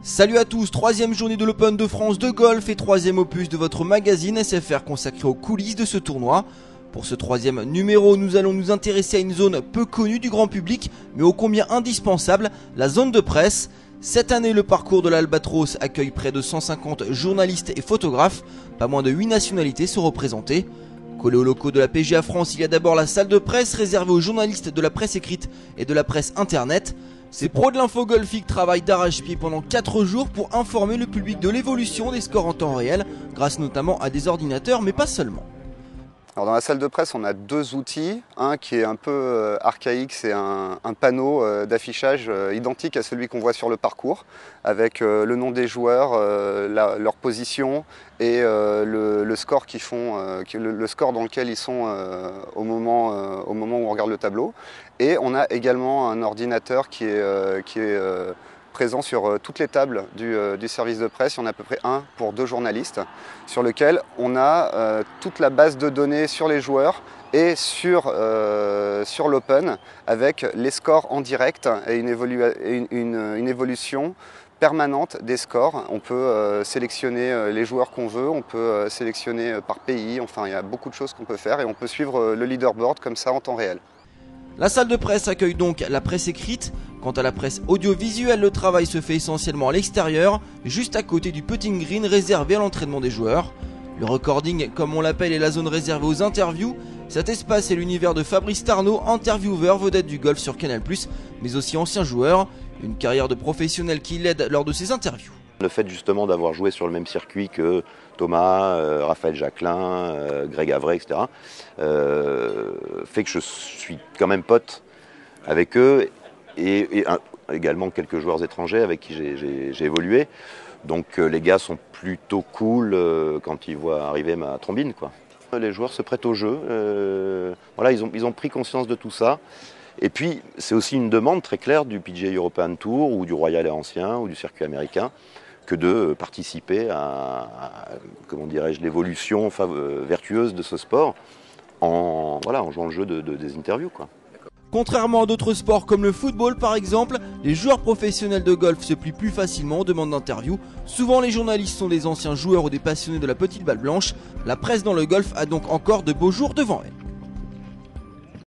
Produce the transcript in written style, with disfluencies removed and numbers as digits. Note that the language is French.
Salut à tous, troisième journée de l'Open de France de golf et troisième opus de votre magazine SFR consacré aux coulisses de ce tournoi. Pour ce troisième numéro, nous allons nous intéresser à une zone peu connue du grand public, mais ô combien indispensable, la zone de presse. Cette année, le parcours de l'Albatros accueille près de 150 journalistes et photographes, pas moins de 8 nationalités sont représentées. Collé aux locaux de la PGA France, il y a d'abord la salle de presse réservée aux journalistes de la presse écrite et de la presse internet. Ces pros de l'infogolfique travaillent d'arrache-pied pendant 4 jours pour informer le public de l'évolution des scores en temps réel, grâce notamment à des ordinateurs, mais pas seulement. Alors dans la salle de presse, on a deux outils. Un qui est un peu archaïque, c'est un panneau d'affichage identique à celui qu'on voit sur le parcours, avec le nom des joueurs, leur position et le score qu'ils font, le score dans lequel ils sont au moment où on regarde le tableau. Et on a également un ordinateur qui est présent sur toutes les tables du service de presse. Il y en a à peu près un pour 2 journalistes, sur lequel on a toute la base de données sur les joueurs et sur l'Open, avec les scores en direct et une évolution permanente des scores. On peut sélectionner les joueurs qu'on veut, on peut sélectionner par pays, enfin il y a beaucoup de choses qu'on peut faire et on peut suivre le leaderboard comme ça en temps réel. La salle de presse accueille donc la presse écrite. Quant à la presse audiovisuelle, le travail se fait essentiellement à l'extérieur, juste à côté du putting green réservé à l'entraînement des joueurs. Le recording, comme on l'appelle, est la zone réservée aux interviews. Cet espace est l'univers de Fabrice Tarnot, intervieweur vedette du golf sur Canal+, mais aussi ancien joueur. Une carrière de professionnel qui l'aide lors de ses interviews. Le fait justement d'avoir joué sur le même circuit que Thomas, Raphaël Jacquelin, Greg Avray, etc. Fait que je suis quand même pote avec eux et également quelques joueurs étrangers avec qui j'ai évolué. Donc les gars sont plutôt cool quand ils voient arriver ma trombine, quoi. Les joueurs se prêtent au jeu. Voilà, ils ont pris conscience de tout ça. Et puis, c'est aussi une demande très claire du PGA European Tour ou du Royal Air Ancien ou du circuit américain que de participer à comment dirais-je, l'évolution vertueuse de ce sport en jouant le jeu des interviews, quoi. Contrairement à d'autres sports comme le football par exemple, les joueurs professionnels de golf se plient plus facilement aux demandes d'interview. Souvent les journalistes sont des anciens joueurs ou des passionnés de la petite balle blanche. La presse dans le golf a donc encore de beaux jours devant elle.